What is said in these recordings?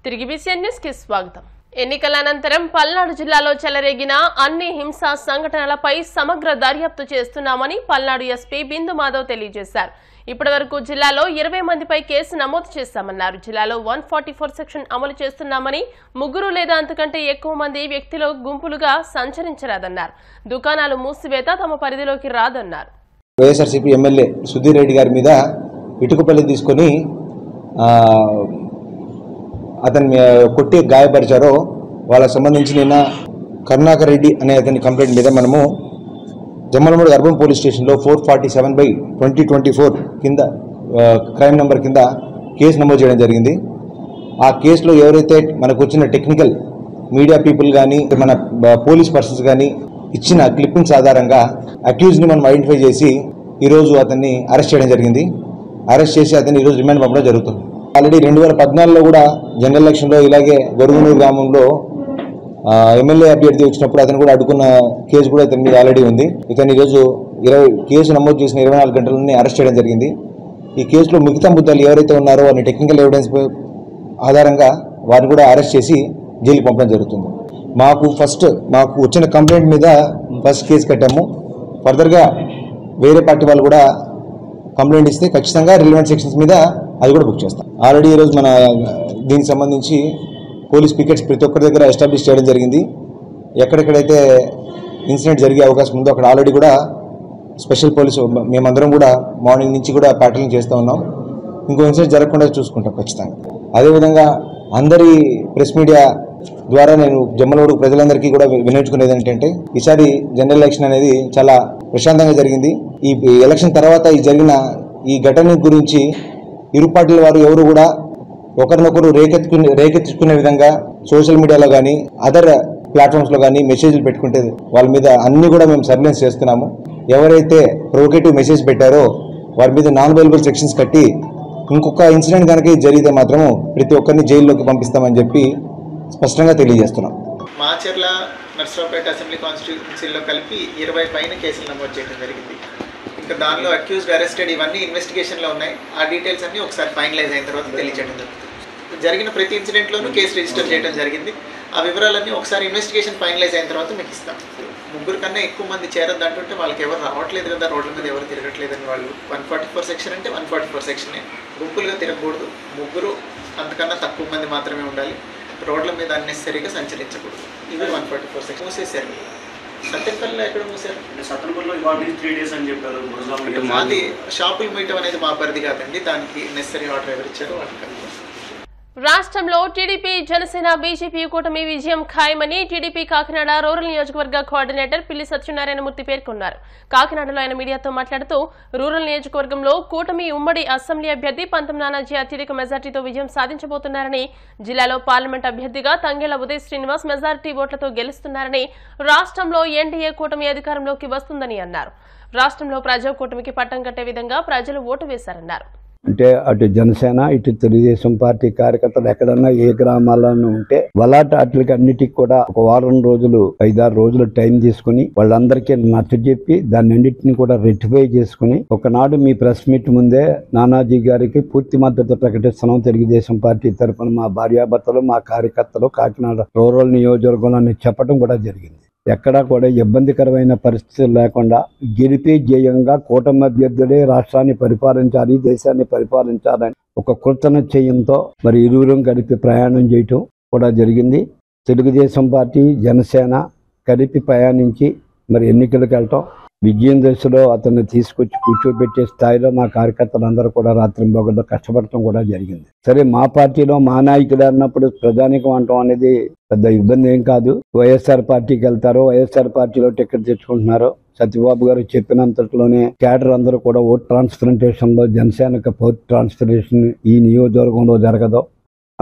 తిరిగి BCN news కి స్వాగతం. ఎన్నికల అనంతరం పల్నాడు జిల్లాలో చెలరేగిన అన్ని హింసా సంఘటనలపై సమగ్ర దర్యాప్తు చేస్తున్నామని పల్నాడు ఎస్పీ బిందు మాధవ్ తెలియజేశారు. ఇప్పటివరకు జిల్లాలో 20 మందిపై కేసు నమోదు చేశామన్నారు. జిల్లాలో 144 సెక్షన్ అమలు చేస్తున్నామని, ముగ్గురు లేదా అంతకంటే ఎక్కువ మంది వ్యక్తులు గుంపులుగా సంచరించరాదన్నారు. దుకాణాలు మూసివేత తమ పరిధిలోకి రాదన్నారు. వైఎస్ఆర్సీపీ ఎమ్మెల్యే సుధీర్ రెడ్డి గారి మీద ఇటుకపల్లి తీసుకొని అతన్ని కొట్టి గాయపరిచారో వాళ్ళకి సంబంధించి నిన్న కరుణాకర్ రెడ్డి అనే అతని కంప్లైంట్ మీద మనము జమ్మలమూడి అర్బన్ పోలీస్ స్టేషన్లో 447/2024 కింద క్రైమ్ నెంబర్ కింద కేసు నమోదు చేయడం జరిగింది. ఆ కేసులో ఎవరైతే మనకు వచ్చిన టెక్నికల్ మీడియా పీపుల్ కానీ మన పోలీస్ పర్సన్స్ కానీ ఇచ్చిన క్లిప్పింగ్స్ ఆధారంగా అక్యూజ్ని మనం ఐడెంటిఫై చేసి ఈరోజు అతన్ని అరెస్ట్ చేయడం జరిగింది. అరెస్ట్ చేసి అతన్ని ఈరోజు రిమాండ్ పంపడం జరుగుతుంది. ఆల్రెడీ 2014లో కూడా జనరల్ ఎలక్షన్లో ఇలాగే గొరుగునూరు గ్రామంలో ఎమ్మెల్యే అభ్యర్థి వచ్చినప్పుడు అతను కూడా అడ్డుకున్న కేసు కూడా ఇతని మీద ఆల్రెడీ ఉంది. ఇతను ఈరోజు కేసు నమోదు చేసిన 24 గంటలని అరెస్ట్ చేయడం జరిగింది. ఈ కేసులో మిగతా ముద్దాలు ఎవరైతే ఉన్నారో వారిని టెక్నికల్ ఎవిడెన్స్ ఆధారంగా వారిని కూడా అరెస్ట్ చేసి జైలుకి పంపడం జరుగుతుంది. మాకు వచ్చిన కంప్లైంట్ మీద ఫస్ట్ కేసు కట్టాము. ఫర్దర్గా వేరే పార్టీ వాళ్ళు కూడా కంప్లైంట్ ఇస్తే ఖచ్చితంగా రిలవెంట్ సెక్షన్స్ మీద అది కూడా బుక్ చేస్తాం. ఆల్రెడీ ఈరోజు మన దీనికి సంబంధించి పోలీస్ పికెట్స్ ప్రతి ఒక్కరి దగ్గర ఎస్టాబ్లిష్ చేయడం జరిగింది. ఎక్కడెక్కడైతే ఇన్సిడెంట్ జరిగే అవకాశం ఉందో అక్కడ ఆల్రెడీ కూడా స్పెషల్ పోలీసు మేమందరం కూడా మార్నింగ్ నుంచి కూడా ప్యాట్రోలింగ్ చేస్తూ ఉన్నాం. ఇంకో ఇన్సిడెంట్ జరగకుండా చూసుకుంటాం ఖచ్చితంగా. అదేవిధంగా అందరి ప్రెస్ మీడియా ద్వారా నేను జమ్మలమూడు ప్రజలందరికీ కూడా వినియోగించుకునేది ఏంటంటే ఈసారి జనరల్ ఎలక్షన్ అనేది చాలా ప్రశాంతంగా జరిగింది. ఈ ఎలక్షన్ తర్వాత జరిగిన ఈ ఘటన గురించి ఇరు పార్టీల వారు ఎవరు కూడా ఒకరినొకరు రేకెత్తుకునే విధంగా సోషల్ మీడియాలో కానీ అదర్ ప్లాట్ఫామ్స్లో కానీ మెసేజ్లు పెట్టుకుంటే వాళ్ళ మీద అన్ని కూడా మేము సర్వేలెన్స్ చేస్తున్నాము. ఎవరైతే ప్రొవోకేటివ్ మెసేజ్ పెట్టారో వారి మీద నాన్ అవైలబుల్ సెక్షన్స్ కట్టి ఇంకొక ఇన్సిడెంట్ కనుక జరిగితే మాత్రము ప్రతి ఒక్కరిని జైల్లోకి పంపిస్తామని చెప్పి స్పష్టంగా తెలియజేస్తున్నాం. మాచర్ల నర్సరావుపేట అసెంబ్లీ కాన్స్టిట్యూన్సీలో కలిపి 20 పైన కేసులు నమోదు చేయడం జరిగింది. ఇంకా దానిలో అక్యూజ్డ్, అరెస్టెడ్ ఇవన్నీ ఇన్వెస్టిగేషన్లో ఉన్నాయి. ఆ డీటెయిల్స్ అన్నీ ఒకసారి ఫైనలైజ్ అయిన తర్వాత తెలియజేయడం జరుగుతుంది. జరిగిన ప్రతి ఇన్సిడెంట్లోనూ కేసు రిజిస్టర్ చేయడం జరిగింది. ఆ వివరాలన్నీ ఒకసారి ఇన్వెస్టిగేషన్ ఫైనలైజ్ అయిన తర్వాత మీకు ఇస్తాం. ముగ్గురు కన్నా ఎక్కువ మంది చేరద్దు అంటుంటే వాళ్ళకి ఎవరు రావట్లేదు కదా, రోడ్ల మీద ఎవరు తిరగట్లేదని వాళ్ళు 144 సెక్షన్ అంటే 144 సెక్షనే. గుంపులుగా తిరగకూడదు, ముగ్గురు అంతకన్నా తక్కువ మంది మాత్రమే ఉండాలి, రోడ్ల మీద అన్నెసరీగా సంచరించకూడదు. ఇవి 144 సెక్షన్. మూసేశారు. సత్యపల్లిలో ఎక్కడ మూసారు? సత్యపల్లిలో 3 days అని చెప్పారు. మాది షాపులు మీయటం అనేది మా పరిధి కాదండి. దానికి నెసరీ ఆర్డర్ ఎవరు ఇచ్చారో వాళ్ళకి. రాష్ట్రంలో టీడీపీ, జనసేన, బీజేపీ కూటమి విజయం ఖాయమని టీడీపీ కాకినాడ రూరల్ నియోజకవర్గ కోఆర్డినేటర్ పిల్లి సత్యనారాయణమూర్తి పేర్కొన్నారు. కాకినాడలో ఆయన మీడియాతో మాట్లాడుతూ రూరల్ నియోజకవర్గంలో కూటమి ఉమ్మడి అసెంబ్లీ అభ్యర్థి పంతం నానాజీ అత్యధిక మెజార్టీతో విజయం సాధించబోతున్నారని, జిల్లాలో పార్లమెంట్ అభ్యర్థిగా తంగెళ్ల ఉదయ్ శ్రీనివాస్ మెజార్టీ ఓట్లతో గెలుస్తున్నారని, రాష్ట్రంలో ఎన్డీఏ కూటమి అధికారంలోకి వస్తుందని అన్నారు. రాష్ట్రంలో ప్రజా కూటమికి పట్టం కట్టే విధంగా ప్రజలు ఓటు వేశారన్నారు. అంటే అటు జనసేన ఇటు తెలుగుదేశం పార్టీ కార్యకర్తలు ఎక్కడన్నా ఏ గ్రామాలను ఉంటే వాటికి అన్నిటికీ కూడా ఒక వారం రోజులు 5-6 రోజులు టైం తీసుకుని వాళ్ళందరికీ నచ్చజెప్పి దాన్ని అన్నింటినీ కూడా రెక్టిఫై చేసుకుని ఒకనాడు మీ ప్రెస్ మీట్ ముందే నానాజీ గారికి పూర్తి మద్దతు ప్రకటిస్తున్నాం తెలుగుదేశం పార్టీ తరఫున మా భార్యాభర్తలు, మా కార్యకర్తలు కాకినాడ రూరల్ నియోజకవర్గంలో చెప్పడం కూడా జరిగింది. ఎక్కడా కూడా ఇబ్బందికరమైన పరిస్థితులు లేకుండా గెలిపి జయంగా కూటమి అభ్యర్థులే రాష్ట్రాన్ని పరిపాలించాలి, దేశాన్ని పరిపాలించాలని ఒక కృతనిశ్చయంతో మరి ఇరువురం కలిపి ప్రయాణం చేయటం కూడా జరిగింది. తెలుగుదేశం పార్టీ, జనసేన కలిపి ప్రయాణించి మరి ఎన్నికలకు వెళ్ళటం, విజయం దశలో అతన్ని తీసుకొచ్చి కూర్చోబెట్టే స్థాయిలో మా కార్యకర్తలందరూ కూడా రాత్రింబగళ్ళు కష్టపడటం కూడా జరిగింది. సరే, మా పార్టీలో మా నాయకుడు అన్నప్పుడు ప్రజానీకం అంటాం అనేది పెద్ద ఇబ్బంది ఏం కాదు. వైఎస్ఆర్ పార్టీకి వెళ్తారో, వైఎస్ఆర్ పార్టీలో టికెట్ తెచ్చుకుంటున్నారో, సత్యబాబు గారు చెప్పినంతట్లోనే క్యాడర్ అందరూ కూడా ఓట్ ట్రాన్స్ప్లాంటేషన్ లో జనసేనకు ఓట్ ట్రాన్స్ప్లాంటేషన్ ఈ నియోజకవర్గంలో జరగదో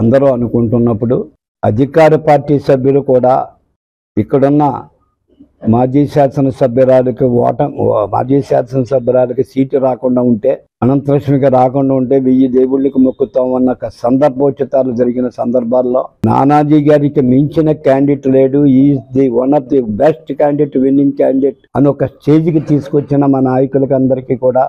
అందరూ అనుకుంటున్నప్పుడు అధికార పార్టీ సభ్యులు కూడా ఇక్కడున్న మాజీ శాసనసభ్యురాలకి సీటు రాకుండా ఉంటే, అనంతలక్ష్మికి రాకుండా ఉంటే 1000 దేవుళ్ళకి మొక్కుతామన్న సందర్భోచితాలు జరిగిన సందర్భాల్లో నానాజీ గారికి మించిన క్యాండిడేట్ లేడు, is the one of the best candidate, winning candidate అని ఒక స్టేజ్కి తీసుకొచ్చిన మా నాయకులకి అందరికీ కూడా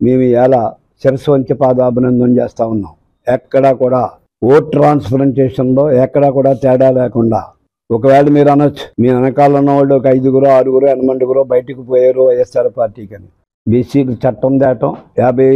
మేము ఇలా శిరస్సు వంచి పాదాభినందన చేస్తా ఉన్నాం. ఎక్కడా కూడా ఓట్ ట్రాన్స్ప్లాంటేషన్లో ఎక్కడా కూడా తేడా లేకుండా, ఒకవేళ మీరు అనొచ్చు మీ వెనకాల ఉన్న వాళ్ళు ఒక 5గురు 6గురు 8 బయటకు పోయారు వైఎస్ఆర్ పార్టీకి అని. బీసీలు చట్టం దాటం, 50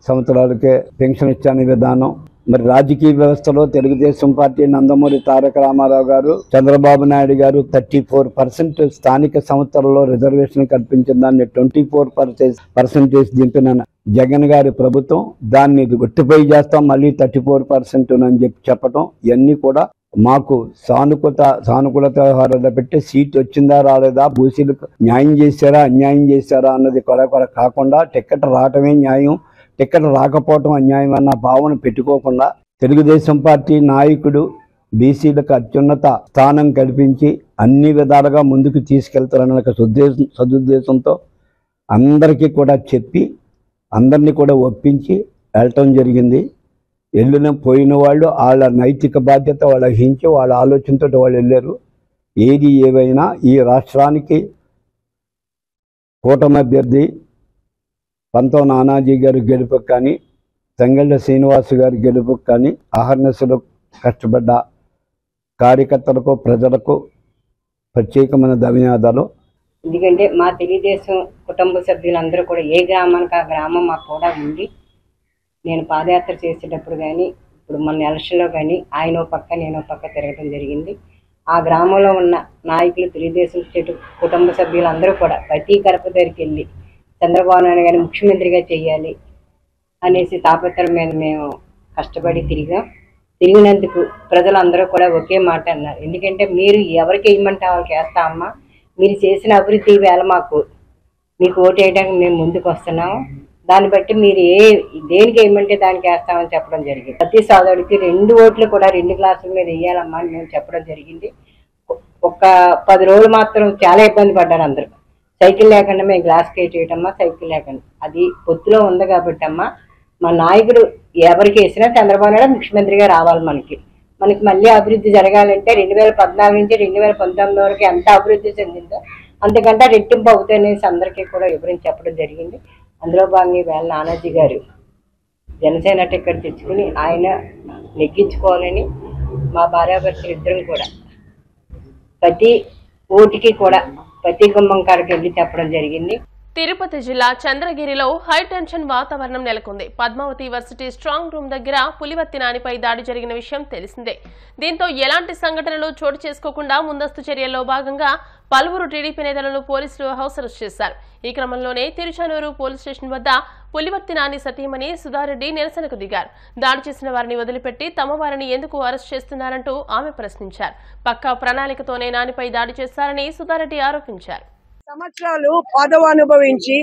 సంవత్సరాలకే పెన్షన్ ఇచ్చే విధానం, మరి రాజకీయ వ్యవస్థలో తెలుగుదేశం పార్టీ నందమూరి తారక రామారావు గారు, చంద్రబాబు నాయుడు గారు 34% స్థానిక సంస్థలలో రిజర్వేషన్ కల్పించిన దాన్ని 24% దింపిన జగన్ గారి ప్రభుత్వం దాన్ని ఒట్టిపై చేస్తాం మళ్ళీ 34% అని చెప్పటం, ఇవన్నీ కూడా మాకు సానుకూలత వ్యవహారాలు పెట్టి సీట్ వచ్చిందా రాలేదా, బూసీలకు న్యాయం చేశారా అన్యాయం చేశారా అన్నది కొర కాకుండా టికెట్ రావటమే న్యాయం, టికెట్ రాకపోవటం అన్యాయం అన్న భావన పెట్టుకోకుండా తెలుగుదేశం పార్టీ నాయకుడు బీసీలకు అత్యున్నత స్థానం కల్పించి అన్ని విధాలుగా ముందుకు తీసుకెళ్తారన్న ఒక సదుద్దేశంతో అందరికీ కూడా చెప్పి అందరినీ కూడా ఒప్పించి వెళ్ళటం జరిగింది. పోయిన వాళ్ళు వాళ్ళ నైతిక బాధ్యత వాళ్ళ హించి వాళ్ళ ఆలోచనతో వాళ్ళు వెళ్ళారు. ఏది ఏవైనా ఈ రాష్ట్రానికి కూటమి అభ్యర్థి పంతో నానాజీ గారి గెలుపుకు కానీ, తంగళ్ళ శ్రీనివాస్ గారి గెలుపుకు కానీ అహర్నిశలు కష్టపడ్డ కార్యకర్తలకు ప్రజలకు ప్రత్యేకమైన ధన్యవాదాలు. ఎందుకంటే మా తెలుగుదేశం కుటుంబ సభ్యులందరూ కూడా ఏ గ్రామానికి ఆ గ్రామం మాకు కూడా ఉండి, నేను పాదయాత్ర చేసేటప్పుడు కానీ ఇప్పుడు మన ఎలక్షన్లో కానీ ఆయన పక్క నేను పక్క తిరగడం జరిగింది. ఆ గ్రామంలో ఉన్న నాయకులు తెలుగుదేశం కుటుంబ సభ్యులందరూ కూడా ప్రతి గడప దగ్గరికి వెళ్ళి చంద్రబాబు నాయుడు గారిని ముఖ్యమంత్రిగా చేయాలి అనేసి తాపత్రయం మీద మేము కష్టపడి తిరిగినందుకు ప్రజలందరూ కూడా ఒకే మాట అన్నారు. ఎందుకంటే మీరు ఎవరికి వేయమంటే వాళ్ళకి వేస్తామమ్మా, మీరు చేసిన అభివృద్ధి వేళ మీకు ఓటు వేయడానికి మేము ముందుకు వస్తున్నాము, దాన్ని బట్టి మీరు దేనికి వేయమంటే దానికి వేస్తామని చెప్పడం జరిగింది. ప్రతి సోదరుడికి 2 ఓట్లు కూడా 2 గ్లాసుల మీద వేయాలమ్మా అని మేము చెప్పడం జరిగింది. ఒక 10 రోజులు మాత్రం చాలా ఇబ్బంది పడ్డారు అందరూ. సైకిల్ లేకుండా మేము గ్లాస్కి వేయటమ్మా, సైకిల్ లేకుండా అది పొత్తులో ఉంది కాబట్టి అమ్మా మా నాయకుడు ఎవరికి వేసినా చంద్రబాబు నాయుడు ముఖ్యమంత్రిగా రావాలి. మనకి మళ్ళీ అభివృద్ధి జరగాలంటే 2014 నుంచి 2019 వరకు ఎంత అభివృద్ధి చెందిందో అంతకంటే రెట్టింపు అవుతాయనేసి అందరికీ కూడా వివరించి చెప్పడం జరిగింది. అందులో భాగంగా వేళ నానాజీ గారు జనసేన టికెట్ తెచ్చుకుని ఆయన నెగ్గించుకోవాలని మా భార్యాభర్తలు ఇద్దరం కూడా ప్రతి ఓటుకి కూడా ప్రతి గుమ్మం కాడికి వెళ్ళి చెప్పడం జరిగింది. తిరుపతి జిల్లా చంద్రగిరిలో హైటెన్షన్ వాతావరణం నెలకొంది. పద్మావతి యూనివర్సిటీ స్ట్రాంగ్ రూమ్ దగ్గర పులివర్తి నానిపై దాడి జరిగిన విషయం తెలిసిందే. దీంతో ఎలాంటి సంఘటనలు చోటు చేసుకోకుండా ముందస్తు చర్యల్లో భాగంగా పలువురు టీడీపీ నేతలను పోలీసులు హౌస్ అరెస్ట్ చేశారు. ఈ క్రమంలోనే తిరుచానూరు పోలీస్ స్టేషన్ వద్ద పులివర్తి నాని సతీమణి సుధారెడ్డి నిరసనకు దిగారు. దాడి చేసిన వారిని వదిలిపెట్టి తమ వారిని ఎందుకు అరెస్ట్ చేస్తున్నారంటూ ఆమె ప్రశ్నించారు. పక్కా ప్రణాళికతోనే నానిపై దాడి చేశారని సుధారెడ్డి ఆరోపించారు. సంవత్సరాలు పదవి అనుభవించి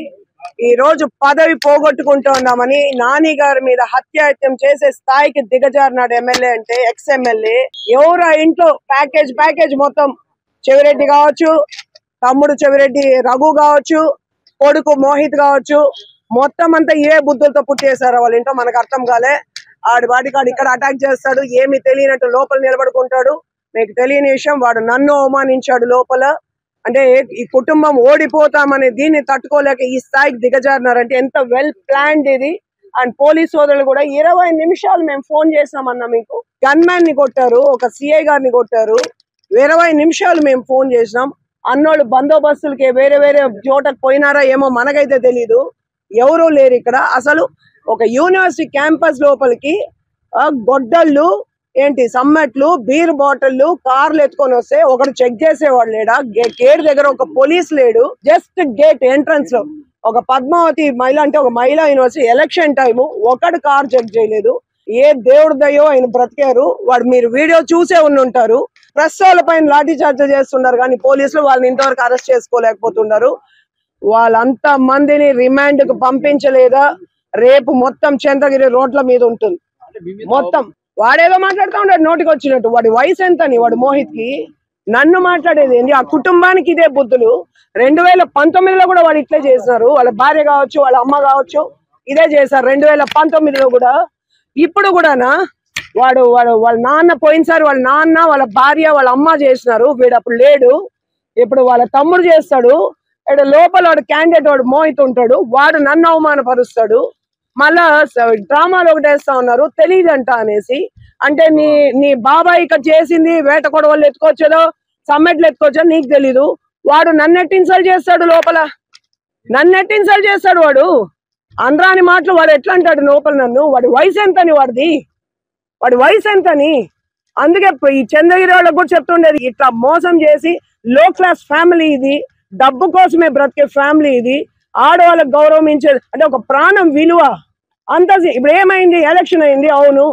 ఈ రోజు పదవి పోగొట్టుకుంటున్నామని నాని గారి మీద హత్యాయత్నం చేసే స్థాయికి దిగజారినాడు ఎమ్మెల్యే అంటే ఎక్స్ ఎమ్మెల్యే. ఎవరు ఇంట్లో ప్యాకేజ్ మొత్తం చెవిరెడ్డి కావచ్చు, తమ్ముడు చెవిరెడ్డి రఘు కావచ్చు, కొడుకు మోహిత్ కావచ్చు, మొత్తం అంతా ఏ బుద్ధులతో పుట్టేశారో వాళ్ళ ఇంట్లో మనకు అర్థం కాలే. ఆడి వాడికాడు ఇక్కడ అటాక్ చేస్తాడు, ఏమి తెలియనట్టు లోపల నిలబడుకుంటాడు. మీకు తెలియని విషయం, వాడు నన్ను అవమానించాడు లోపల. అంటే ఈ కుటుంబం ఓడిపోతామని దీన్ని తట్టుకోలేక ఈ స్థాయికి దిగజారినారంటే ఎంత వెల్ ప్లాన్డ్ ఇది. అండ్ పోలీస్ సోదరులు కూడా 20 నిమిషాలు మేము ఫోన్ చేసామన్నా, మీకు గన్ మ్యాన్ ని కొట్టారు, ఒక సిఐ గారిని కొట్టారు. 20 నిమిషాలు మేము ఫోన్ చేసినాం. అన్నోళ్ళు బందోబస్తులకి వేరే చోటకు పోయినారా ఏమో మనకైతే తెలీదు. ఎవరూ లేరు ఇక్కడ. అసలు ఒక యూనివర్సిటీ క్యాంపస్ లోపలికి గొడ్డళ్ళు ఏంటి సమ్మెట్లు బీర్ బాటిల్లు కార్లు ఎత్తుకొని వస్తే ఒకడు చెక్ చేసేవాడు లేడా? గేట్ దగ్గర ఒక పోలీస్ లేడు. జస్ట్ గేట్ ఎంట్రన్స్ లో ఒక పద్మావతి మహిళ అంటే ఒక మహిళా యూనివర్సిటీ ఎలక్షన్ టైము ఒకడు కార్ చెక్ చేయలేదు. ఏ దేవుడు దయ్యో ఆయన బ్రతికారు. వాడు మీరు వీడియో చూసే ఉంటారు. ప్రెస్ వాళ్ళ పైన లాఠీ చార్జ్ చేస్తున్నారు కానీ పోలీసులు వాళ్ళని ఇంతవరకు అరెస్ట్ చేసుకోలేకపోతున్నారు. వాళ్ళంత మందిని రిమాండ్ కు పంపించలేదా? రేపు మొత్తం చంద్రగిరి రోడ్ల మీద ఉంటుంది మొత్తం. వాడేదో మాట్లాడుతూ ఉంటాడు నోటికి వచ్చినట్టు. వాడి వయసు ఎంతని వాడు మోహిత్ కి నన్ను మాట్లాడేది ఏంటి? ఆ కుటుంబానికి ఇదే బుద్ధులు. 2019లో కూడా వాడు ఇట్లే చేసినారు. వాళ్ళ భార్య కావచ్చు, వాళ్ళ అమ్మ కావచ్చు, ఇదే చేశారు 2019లో కూడా. ఇప్పుడు కూడానా వాళ్ళ నాన్న పోయినసారి వాళ్ళ నాన్న వాళ్ళ భార్య వాళ్ళ అమ్మ చేసినారు. వీడు అప్పుడు లేడు, ఇప్పుడు వాళ్ళ తమ్ముడు చేస్తాడు. ఇక్కడ లోపల వాడు క్యాండిడేట్ వాడు మోహిత్ ఉంటాడు. వాడు నన్ను అవమానపరుస్తాడు. మళ్ళా డ్రామాలు ఒకటి వేస్తా ఉన్నారు తెలియదంట అనేసి. అంటే నీ బాబాయ్ ఇక్కడ చేసింది వేట కొడవలు ఎత్తుకొచ్చేదో సమ్మెట్లు ఎత్తుకొచ్చో నీకు తెలీదు. వాడు నన్నెట్టి ఇన్సల్ట్ చేస్తాడు, లోపల నన్నెట్టి ఇన్సల్ట్ చేస్తాడు. వాడు అంద్రాని మాటలు వాడు ఎట్లా అంటాడు లోపల నన్ను. వాడి వయసు ఎంతని, వాడి వయసు ఎంతని. అందుకే ఈ చంద్రగిరి వాళ్ళకు కూడా చెప్తుండేది, ఇట్లా మోసం చేసి లో క్లాస్ ఫ్యామిలీ ఇది, డబ్బు కోసమే బ్రతికే ఫ్యామిలీ ఇది, ఆడవాళ్ళకి గౌరవించేది అంటే ఒక ప్రాణం విలువ అంత. ఇప్పుడు ఏమైంది, ఎలక్షన్ అయింది, అవును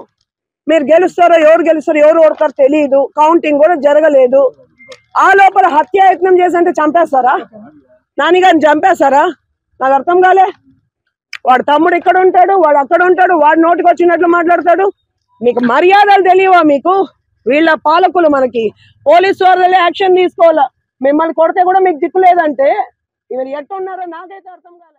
మీరు గెలుస్తారో ఎవరు ఓడతారో తెలియదు, కౌంటింగ్ కూడా జరగలేదు. ఆ లోపల హత్యాయత్నం చేసి అంటే చంపేస్తారా? నానిగారిని చంపేస్తారా? నాకు అర్థం కాలే. వాడు తమ్ముడు ఇక్కడ ఉంటాడు, వాడు అక్కడ ఉంటాడు, వాడు నోటికి వచ్చినట్లు మాట్లాడతాడు. మీకు మర్యాదలు తెలియవా? మీకు వీళ్ళ పాలకులు మనకి పోలీసు వాళ్ళే యాక్షన్ తీసుకోవాలా. మిమ్మల్ని కొడితే కూడా మీకు దిక్కు లేదంటే వీళ్ళు ఎట్టున్నారో నాకైతే అర్థం కాలే.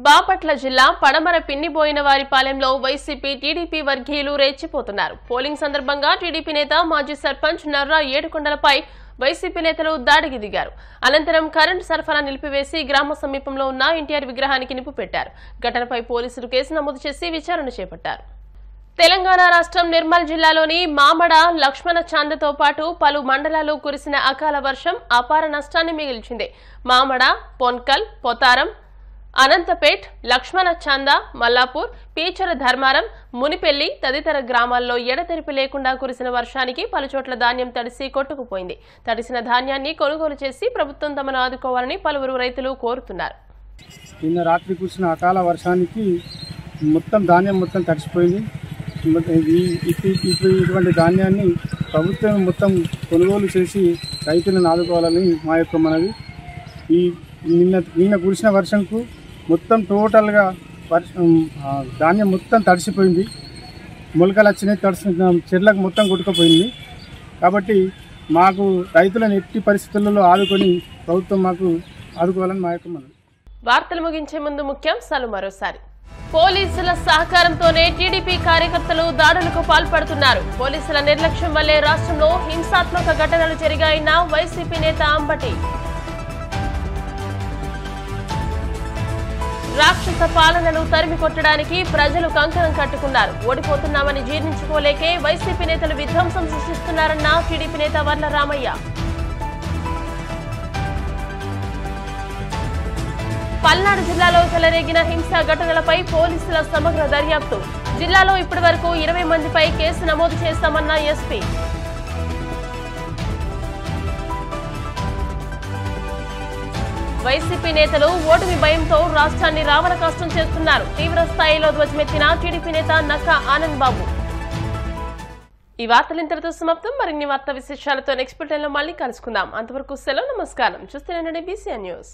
బాపట్ల జిల్లా పడమర పిన్నిబోయిన వారిపాలెంలో వైసీపీ టీడీపీ వర్గీయులు రెచ్చిపోతున్నారు. పోలింగ్ సందర్భంగా టీడీపీ నేత మాజీ సర్పంచ్ నర్రా ఏడుకొండలపై వైసీపీ నేతలు దాడికి దిగారు. అనంతరం కరెంటు సరఫరా నిలిపివేసి గ్రామ సమీపంలో ఉన్న ఎన్టీఆర్ విగ్రహానికి నిప్పు పెట్టారు. ఘటనపై పోలీసులు కేసు నమోదు చేసి విచారణ చేపట్టారు. తెలంగాణ రాష్ట్రం నిర్మల్ జిల్లాలోని మామడ, లక్ష్మణ చాందతో పాటు పలు మండలాల్లో కురిసిన అకాల వర్షం అపార నష్టాన్ని మిగిల్చింది. మామడ, పొన్కల్, పొతారం, అనంతపేట్, లక్ష్మణ చాంద, మల్లాపూర్, పీచర ధర్మారం, మునిపెల్లి తదితర గ్రామాల్లో ఎడతెరిపి లేకుండా కురిసిన వర్షానికి పలుచోట్ల ధాన్యం తడిసి కొట్టుకుపోయింది. తడిసిన ధాన్యాన్ని కొనుగోలు చేసి ప్రభుత్వం తమను ఆదుకోవాలని పలువురు రైతులు కోరుతున్నారు. నిన్న రాత్రి కురిసిన అకాల వర్షానికి ధాన్యం మొత్తం తడిసిపోయింది. ఇటువంటి ధాన్యాన్ని ప్రభుత్వం మొత్తం కొనుగోలు చేసి రైతులను ఆదుకోవాలని మా యొక్క మనవి. నిన్న కురిసిన వర్షంకు మొత్తం టోటల్గా ధాన్యం మొత్తం తడిసిపోయింది. మొలకలు వచ్చినాయి, తడిసిన చెట్లకు మొత్తం కొట్టుకుపోయింది. కాబట్టి మాకు రైతులను ఎట్టి పరిస్థితులలో ఆదుకొని ప్రభుత్వం మాకు ఆదుకోవాలని మా యొక్క మనవి. వార్తలు ముగించే ముందు ముఖ్యాంశాలు మరోసారి. పోలీసుల సహకారంతోనే టీడీపీ కార్యకర్తలు దాడులకు పాల్పడుతున్నారు. పోలీసుల నిర్లక్ష్యం వల్లే రాష్ట్రంలో హింసాత్మక ఘటనలు జరిగాయన్న వైసీపీ నేత అంబటి. రాక్షస పాలనను తరిమి కొట్టడానికి ప్రజలు కంకణం కట్టుకున్నారు. ఓడిపోతున్నామని జీర్ణించుకోలేకే వైసీపీ నేతలు విధ్వంసం సృష్టిస్తున్నారన్న టీడీపీ నేత వర్ల రామయ్య. పల్నాడు జిల్లాలో చెలరేగిన హింసా ఘటనలపై పోలీసుల సమగ్ర దర్యాప్తు. జిల్లాలో ఇప్పటి వరకు 20 మందిపై కేసు నమోదు చేస్తామన్న ఎస్పీ. వైసీపీ నేతలు ఓటమి భయంతో రాష్ట్రాన్ని రావణ కష్టం చేస్తున్నారు. తీవ్ర స్థాయిలో ధ్వజమెత్తిన టీడీపీ నేత నక్కా ఆనంద్ బాబు. ఈ వార్తలు ఇంతటితో సమాప్తం. మరిన్ని వార్తా విశేషాలతో నెక్స్ట్ బులెటిన్లో మళ్ళీ కలుసుకుందాం. అంతవరకు సెలవు, నమస్కారం. చూస్తూనే BCN న్యూస్.